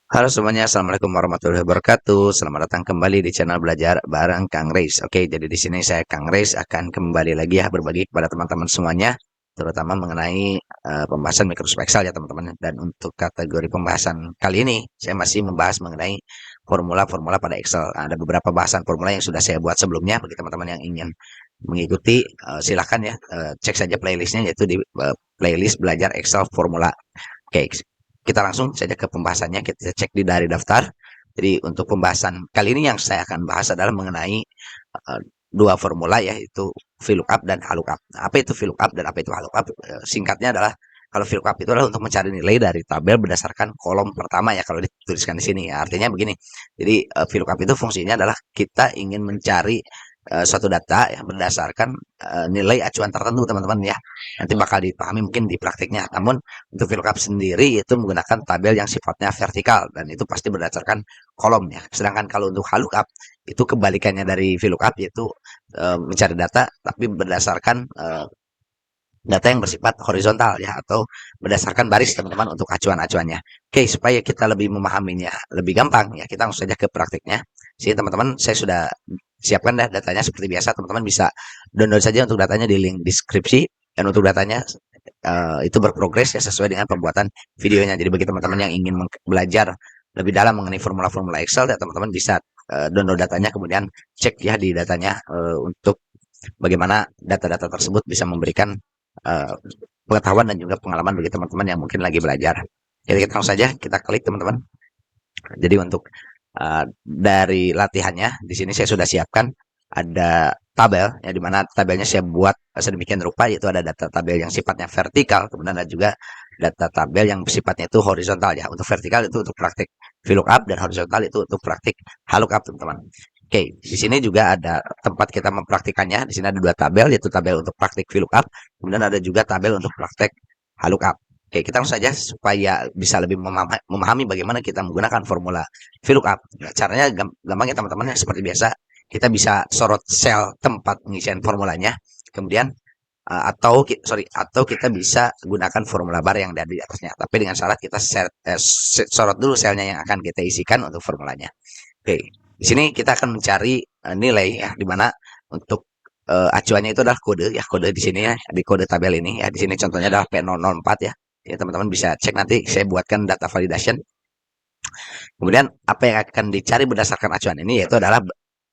Halo semuanya, assalamualaikum warahmatullahi wabarakatuh. Selamat datang kembali di channel belajar bareng Kang Reis. Oke, jadi di sini saya Kang Reis akan kembali lagi ya berbagi kepada teman-teman semuanya, terutama mengenai pembahasan Microsoft Excel ya teman-teman. Dan untuk kategori pembahasan kali ini, saya masih membahas mengenai formula-formula pada Excel. Ada beberapa bahasan formula yang sudah saya buat sebelumnya bagi teman-teman yang ingin mengikuti. Silahkan ya cek saja playlistnya yaitu di playlist belajar Excel formula. Oke, kita langsung saja ke pembahasannya. Kita cek dari daftar. Jadi untuk pembahasan kali ini yang saya akan bahas adalah mengenai dua formula yaitu VLOOKUP dan HLOOKUP. Nah, apa itu VLOOKUP dan apa itu HLOOKUP? Singkatnya adalah kalau VLOOKUP itu adalah untuk mencari nilai dari tabel berdasarkan kolom pertama ya kalau dituliskan di sini. Ya, artinya begini. Jadi VLOOKUP itu fungsinya adalah kita ingin mencari suatu data yang berdasarkan nilai acuan tertentu teman-teman ya. Nanti bakal dipahami mungkin di praktiknya. Namun untuk VLOOKUP sendiri itu menggunakan tabel yang sifatnya vertikal dan itu pasti berdasarkan kolom ya. Sedangkan kalau untuk HLOOKUP itu kebalikannya dari VLOOKUP yaitu mencari data tapi berdasarkan data yang bersifat horizontal ya atau berdasarkan baris teman-teman untuk acuan-acuannya. Oke, supaya kita lebih memahaminya lebih gampang ya kita langsung saja ke praktiknya. Sini teman-teman saya sudah siapkan dah datanya seperti biasa teman-teman bisa download saja untuk datanya di link deskripsi dan untuk datanya itu berprogres ya sesuai dengan pembuatan videonya. Jadi bagi teman-teman yang ingin belajar lebih dalam mengenai formula-formula Excel ya teman-teman bisa download datanya kemudian cek ya di datanya untuk bagaimana data-data tersebut bisa memberikan uh, pengetahuan dan juga pengalaman bagi teman-teman yang mungkin lagi belajar. Jadi kita langsung saja kita klik teman-teman. Jadi untuk dari latihannya di sini saya sudah siapkan ada tabel ya di mana tabelnya saya buat sedemikian rupa yaitu ada data tabel yang sifatnya vertikal kemudian ada juga data tabel yang sifatnya itu horizontal ya. Untuk vertikal itu untuk praktik VLOOKUP dan horizontal itu untuk praktik HLOOKUP teman-teman. Oke, di sini juga ada tempat kita mempraktikannya. Di sini ada dua tabel, yaitu tabel untuk praktik VLOOKUP, kemudian ada juga tabel untuk praktek HLOOKUP. Oke, kita langsung saja supaya bisa lebih memahami bagaimana kita menggunakan formula VLOOKUP. Nah, caranya gampang ya teman-teman ya, seperti biasa. Kita bisa sorot sel tempat pengisian formulanya, kemudian atau kita bisa gunakan formula bar yang ada di atasnya. Tapi dengan syarat kita sorot dulu selnya yang akan kita isikan untuk formulanya. Oke, di sini kita akan mencari nilai ya, di mana untuk acuannya itu adalah kode ya, kode di sini ya, di kode tabel ini ya. Di sini contohnya adalah P004 ya. Ya teman-teman bisa cek nanti saya buatkan data validation. Kemudian apa yang akan dicari berdasarkan acuan ini yaitu adalah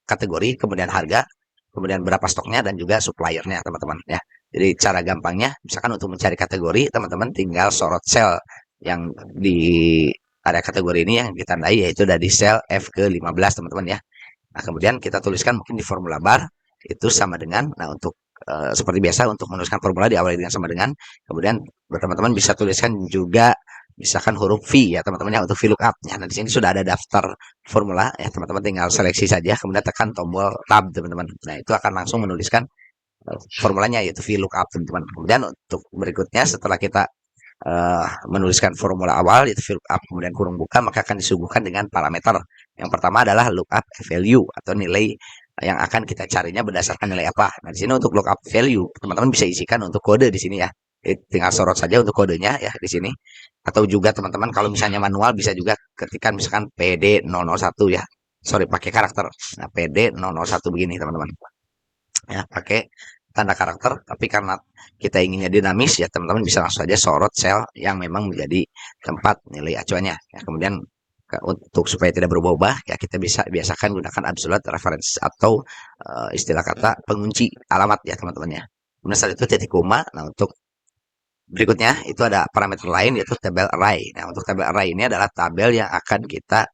kategori, kemudian harga, kemudian berapa stoknya dan juga suppliernya teman-teman ya. Jadi cara gampangnya misalkan untuk mencari kategori teman-teman tinggal sorot sel yang di area kategori ini yang ditandai yaitu dari sel F ke 15 teman-teman ya. Nah, kemudian kita tuliskan mungkin di formula bar itu sama dengan, nah untuk seperti biasa untuk menuliskan formula diawali dengan sama dengan, kemudian teman-teman bisa tuliskan juga misalkan huruf V ya teman-teman ya untuk VLOOKUP. Ya, nah di sini sudah ada daftar formula ya teman-teman tinggal seleksi saja kemudian tekan tombol tab teman-teman. Nah itu akan langsung menuliskan formulanya yaitu VLOOKUP teman-teman. Kemudian untuk berikutnya setelah kita menuliskan formula awal yaitu VLOOKUP kemudian kurung buka maka akan disuguhkan dengan parameter. Yang pertama adalah lookup value atau nilai yang akan kita carinya berdasarkan nilai apa. Nah, di sini untuk lookup value teman-teman bisa isikan untuk kode di sini ya. Tinggal sorot saja untuk kodenya ya di sini. Atau juga teman-teman kalau misalnya manual bisa juga ketikkan misalkan PD001 ya. Sorry pakai karakter. Nah, PD001 begini teman-teman. Ya, pakai tanda karakter, tapi karena kita inginnya dinamis ya teman-teman bisa langsung saja sorot sel yang memang menjadi tempat nilai acuannya. Ya, kemudian untuk supaya tidak berubah-ubah ya kita bisa biasakan gunakan absolute reference atau istilah kata pengunci alamat ya teman-teman ya. Kemudian setelah itu titik koma. Nah untuk berikutnya itu ada parameter lain yaitu tabel array. Nah untuk tabel array ini adalah tabel yang akan kita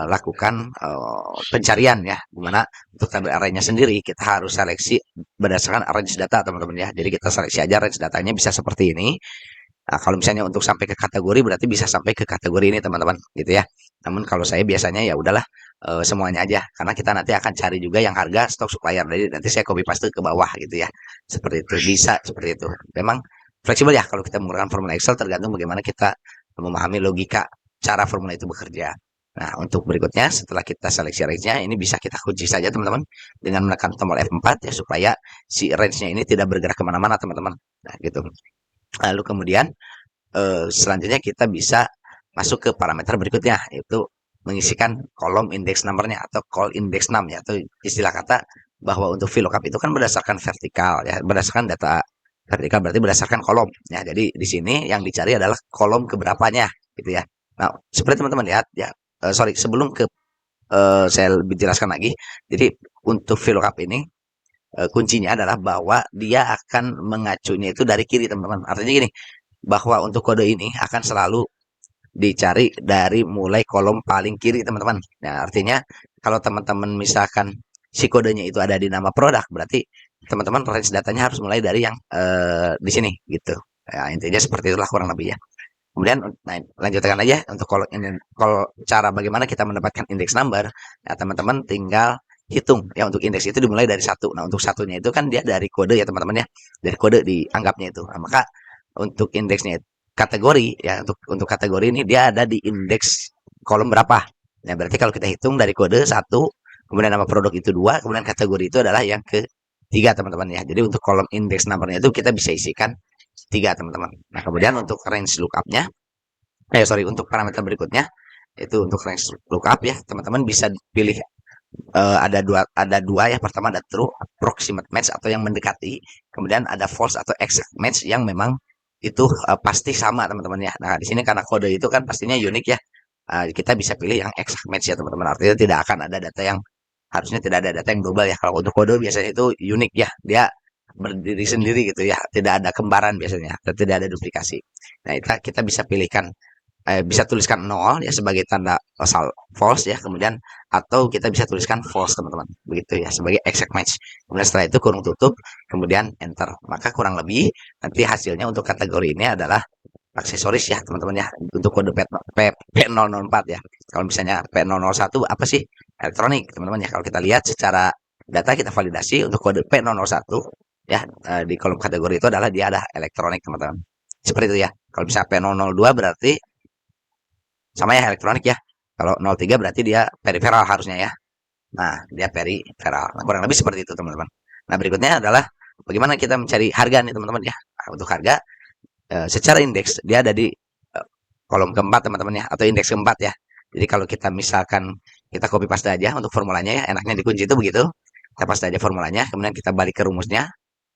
lakukan pencarian ya, dimana untuk tabel arraynya sendiri kita harus seleksi berdasarkan range data teman-teman ya. Jadi kita seleksi aja range datanya bisa seperti ini. Nah, kalau misalnya untuk sampai ke kategori berarti bisa sampai ke kategori ini teman-teman gitu ya. Namun kalau saya biasanya ya udahlah semuanya aja karena kita nanti akan cari juga yang harga stok supplier. Jadi nanti saya copy paste ke bawah gitu ya. Seperti itu bisa seperti itu. Memang fleksibel ya kalau kita menggunakan formula Excel tergantung bagaimana kita memahami logika cara formula itu bekerja. Nah, untuk berikutnya setelah kita seleksi range-nya ini bisa kita kunci saja teman-teman dengan menekan tombol F4 ya supaya si range-nya ini tidak bergerak kemana-mana teman-teman. Nah, gitu. Lalu kemudian selanjutnya kita bisa masuk ke parameter berikutnya, yaitu mengisikan kolom index numbernya atau call index num ya, atau istilah kata bahwa untuk VLOOKUP itu kan berdasarkan vertikal ya, berdasarkan data vertikal berarti berdasarkan kolom ya. Jadi di sini yang dicari adalah kolom keberapanya gitu ya. Nah, seperti teman-teman lihat ya, sorry sebelum ke saya lebih jelaskan lagi. Jadi untuk VLOOKUP ini kuncinya adalah bahwa dia akan mengacunya itu dari kiri teman-teman. Artinya gini, bahwa untuk kode ini akan selalu dicari dari mulai kolom paling kiri teman-teman. Nah, artinya kalau teman-teman misalkan si kodenya itu ada di nama produk, berarti teman-teman range datanya harus mulai dari yang di sini gitu. Ya, intinya seperti itulah kurang lebih ya. Kemudian nah, lanjutkan aja untuk kalau cara bagaimana kita mendapatkan index number, ya teman-teman tinggal hitung ya untuk indeks itu dimulai dari satu. Nah, untuk satunya itu kan dia dari kode ya teman-teman ya. Dari kode dianggapnya itu. Nah, maka untuk indeksnya kategori ya untuk kategori ini dia ada di indeks kolom berapa. Nah, berarti kalau kita hitung dari kode satu, kemudian nama produk itu dua, kemudian kategori itu adalah yang ketiga teman-teman ya. Jadi untuk kolom indeks numbernya itu kita bisa isikan tiga teman-teman. Nah, kemudian untuk range lookup-nya, sorry untuk parameter berikutnya itu untuk range lookup ya teman-teman bisa pilih ada dua ya. Pertama ada true approximate match atau yang mendekati, kemudian ada false atau exact match yang memang itu pasti sama teman-teman ya. Nah di sini karena kode itu kan pastinya unik ya, kita bisa pilih yang exact match ya teman-teman. Artinya tidak akan ada data yang harusnya tidak ada data yang double ya. Kalau untuk kode biasanya itu unik ya, dia berdiri sendiri gitu ya, tidak ada kembaran biasanya, atau tidak ada duplikasi. Nah kita bisa pilihkan bisa tuliskan 0 ya sebagai tanda asal false ya, kemudian atau kita bisa tuliskan false teman-teman begitu ya sebagai exact match. Kemudian setelah itu kurung tutup, kemudian enter, maka kurang lebih nanti hasilnya untuk kategori ini adalah aksesoris ya teman-teman ya. Untuk kode P004 ya, kalau misalnya P001 apa sih, elektronik teman-teman ya. Kalau kita lihat secara data kita validasi untuk kode P001 ya, di kolom kategori itu adalah dia ada elektronik teman-teman, seperti itu ya. Kalau bisa P002 berarti sama ya elektronik ya. Kalau 03 berarti dia peripheral harusnya ya. Nah, dia peripheral. Nah, kurang lebih seperti itu teman-teman. Nah, berikutnya adalah bagaimana kita mencari harga nih teman-teman ya. Nah, untuk harga secara indeks dia ada di kolom keempat teman-teman ya, atau indeks keempat ya. Jadi kalau kita misalkan kita copy paste aja untuk formulanya ya, enaknya dikunci itu begitu. Kita paste aja formulanya, kemudian kita balik ke rumusnya.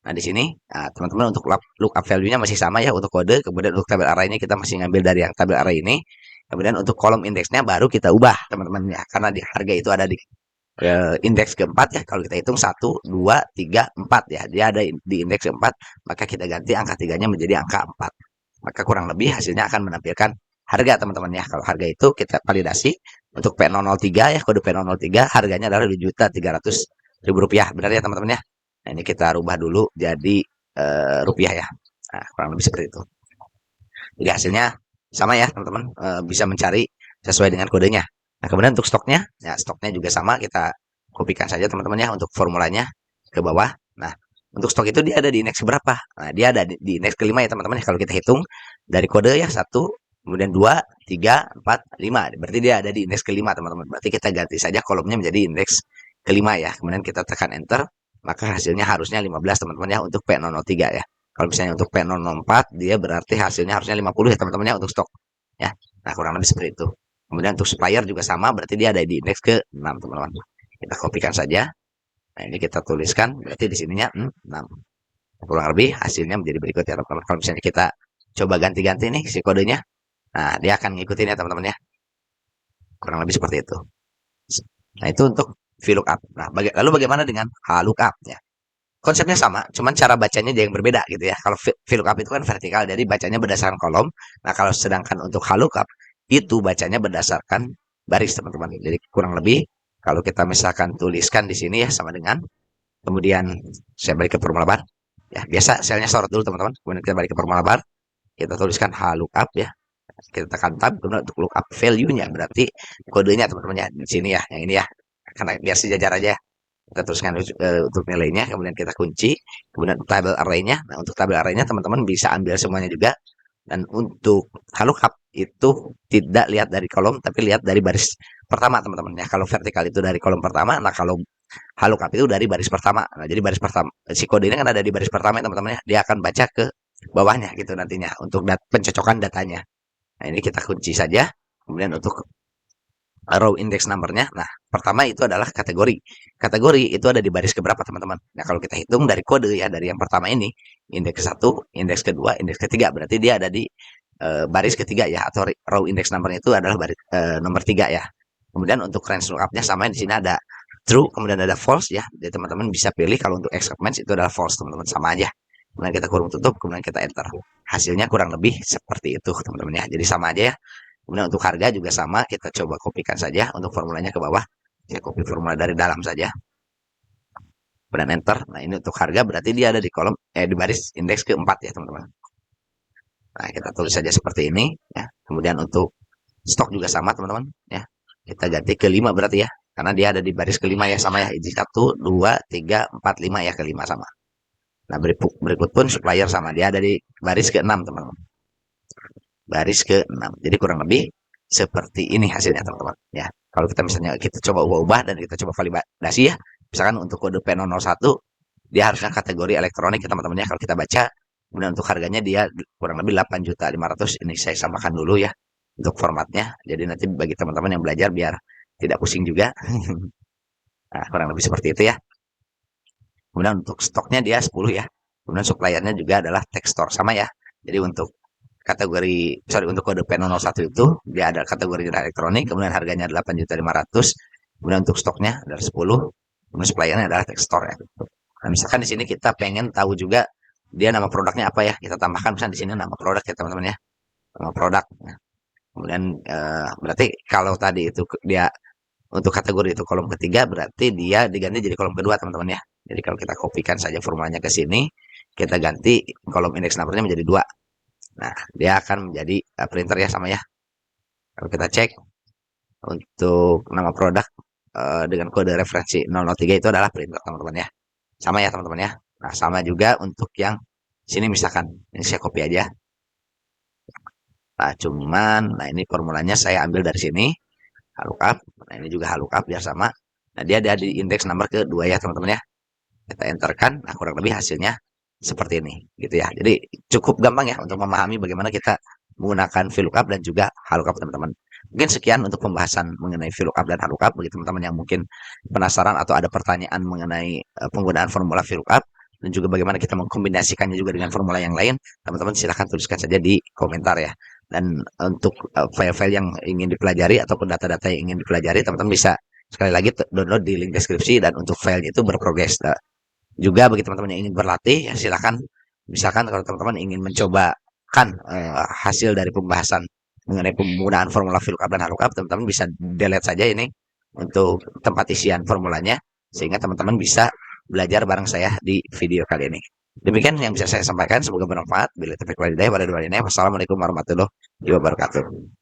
Nah, di sini teman-teman untuk lookup value-nya masih sama ya untuk kode, kemudian untuk tabel array-nya kita masih ngambil dari yang tabel array ini. Kemudian untuk kolom indeksnya baru kita ubah teman-teman ya, karena di harga itu ada di indeks keempat ya. Kalau kita hitung 1, 2, 3, 4 ya, dia ada di indeks keempat, maka kita ganti angka tiganya menjadi angka 4. Maka kurang lebih hasilnya akan menampilkan harga teman-teman ya. Kalau harga itu kita validasi untuk P003 ya, kode P003 harganya adalah Rp2.300.000. Benar ya teman-teman ya. Nah, ini kita rubah dulu jadi rupiah ya. Nah, kurang lebih seperti itu. Jadi hasilnya sama ya teman-teman, bisa mencari sesuai dengan kodenya. Nah, kemudian untuk stoknya, ya stoknya juga sama, kita kopikan saja teman-teman ya untuk formulanya ke bawah. Nah, untuk stok itu dia ada di indeks berapa? Nah, dia ada di indeks kelima ya teman-teman ya. Kalau kita hitung dari kode ya satu, kemudian 2, 3, 4, 5. Berarti dia ada di indeks kelima teman-teman. Berarti kita ganti saja kolomnya menjadi indeks kelima ya. Kemudian kita tekan enter, maka hasilnya harusnya 15 teman-teman ya untuk P003 ya. Kalau misalnya untuk P004 dia berarti hasilnya harusnya 50 ya teman-teman ya untuk stok ya. Nah, kurang lebih seperti itu. Kemudian untuk supplier juga sama, berarti dia ada di indeks ke-6 teman-teman. Kita kopikan saja. Nah, ini kita tuliskan, berarti di sininya 6. Kurang lebih hasilnya menjadi berikut ya teman-teman. Kalau misalnya kita coba ganti-ganti nih si kodenya, nah dia akan ngikutin ya teman-teman ya. Kurang lebih seperti itu. Nah, itu untuk VLOOKUP. Nah, lalu bagaimana dengan HLOOKUP ya? Konsepnya sama, cuman cara bacanya aja yang berbeda gitu ya. Kalau VLOOKUP itu kan vertikal, jadi bacanya berdasarkan kolom. Nah, kalau sedangkan untuk HLOOKUP itu bacanya berdasarkan baris teman-teman. Jadi kurang lebih kalau kita misalkan tuliskan di sini ya sama dengan, kemudian saya balik ke formula bar. Ya, biasa selnya sorot dulu teman-teman. Kemudian kita balik ke formula bar, kita tuliskan HLOOKUP ya. Kita tekan tab, kemudian untuk lookup value-nya berarti kodenya teman-teman ya di sini ya, yang ini ya. Karena biar sejajar aja. Kita teruskan untuk nilainya, kemudian kita kunci, kemudian tabel array-nya. Nah, untuk tabel array-nya teman-teman bisa ambil semuanya juga. Dan untuk lookup itu tidak lihat dari kolom, tapi lihat dari baris pertama teman-teman ya. Kalau vertikal itu dari kolom pertama, nah kalau lookup itu dari baris pertama. Nah, jadi baris pertama, si kode ini kan ada di baris pertama ya teman-teman ya. Dia akan baca ke bawahnya gitu nantinya untuk pencocokan datanya. Nah, ini kita kunci saja. Kemudian untuk row index number-nya, nah pertama itu adalah kategori. Kategori itu ada di baris keberapa teman-teman? Nah kalau kita hitung dari kode ya, dari yang pertama ini, indeks satu, indeks kedua, indeks ketiga, berarti dia ada di baris ketiga ya, atau row index number-nya itu adalah baris nomor 3 ya. Kemudian untuk range lookup-nya sama di sini ada true, kemudian ada false ya. Jadi teman-teman bisa pilih kalau untuk except match itu adalah false teman-teman, sama aja. Kemudian kita kurung tutup, kemudian kita enter. Hasilnya kurang lebih seperti itu teman-teman ya. Jadi sama aja ya. Kemudian untuk harga juga sama, kita coba kopikan saja untuk formulanya ke bawah. Saya copy formula dari dalam saja. Kemudian enter. Nah, ini untuk harga berarti dia ada di kolom di baris indeks keempat ya, teman-teman. Nah, kita tulis saja seperti ini ya. Kemudian untuk stok juga sama, teman-teman ya. Kita ganti ke 5 berarti ya. Karena dia ada di baris kelima ya, sama ya. Ini 1 2 3 4 5 ya, kelima sama. Nah, berikut pun supplier sama, dia ada di baris ke-6, teman-teman. Baris ke-6. Jadi kurang lebih seperti ini hasilnya, teman-teman ya. Kalau kita misalnya kita coba ubah-ubah dan kita coba validasi ya. Misalkan untuk kode P001 dia harusnya kategori elektronik ya, teman-teman ya. Kalau kita baca, kemudian untuk harganya dia kurang lebih 8.500.000. Ini saya samakan dulu ya untuk formatnya. Jadi nanti bagi teman-teman yang belajar biar tidak pusing juga. Nah, kurang lebih seperti itu ya. Kemudian untuk stoknya dia 10 ya. Kemudian suppliernya juga adalah tekstor sama ya. Jadi untuk untuk kode P001 itu dia ada kategori elektronik, kemudian harganya 8.500.000. Kemudian untuk stoknya adalah 10. Kemudian suppliernya adalah tekstor ya. Nah, misalkan di sini kita pengen tahu juga dia nama produknya apa ya. Kita tambahkan misalnya di sini nama produk ya, teman-teman ya. Nama produk. Nah, kemudian berarti kalau tadi itu dia untuk kategori itu kolom ketiga, berarti dia diganti jadi kolom kedua, teman-teman ya. Jadi kalau kita kopikan saja formulanya ke sini, kita ganti kolom indeks numbernya menjadi 2. Nah, dia akan menjadi printer ya, sama ya. Kalau kita cek untuk nama produk dengan kode referensi 003 itu adalah printer, teman-teman ya. Sama ya, teman-teman ya. Nah, sama juga untuk yang sini misalkan. Ini saya copy aja. Nah, nah ini formulanya saya ambil dari sini. Lookup. Nah, ini juga lookup biar sama. Nah, dia ada di indeks nomor kedua ya, teman-teman ya. Kita enterkan. Nah, kurang lebih hasilnya seperti ini gitu ya. Jadi cukup gampang ya untuk memahami bagaimana kita menggunakan VLOOKUP dan juga HLOOKUP, teman-teman. Mungkin sekian untuk pembahasan mengenai VLOOKUP dan HLOOKUP bagi teman-teman yang mungkin penasaran atau ada pertanyaan mengenai penggunaan formula VLOOKUP dan juga bagaimana kita mengkombinasikannya juga dengan formula yang lain, teman-teman silahkan tuliskan saja di komentar ya. Dan untuk file-file yang ingin dipelajari ataupun data-data yang ingin dipelajari, teman-teman bisa sekali lagi download di link deskripsi, dan untuk filenya itu berprogres. Juga bagi teman-teman yang ingin berlatih ya silakan, misalkan kalau teman-teman ingin mencobakan hasil dari pembahasan mengenai penggunaan formula VLOOKUP dan HLOOKUP, teman-teman bisa delete saja ini untuk tempat isian formulanya sehingga teman-teman bisa belajar bareng saya di video kali ini. Demikian yang bisa saya sampaikan, semoga bermanfaat. Bila taufiq wal hidayah, wassalamualaikum warahmatullahi wabarakatuh.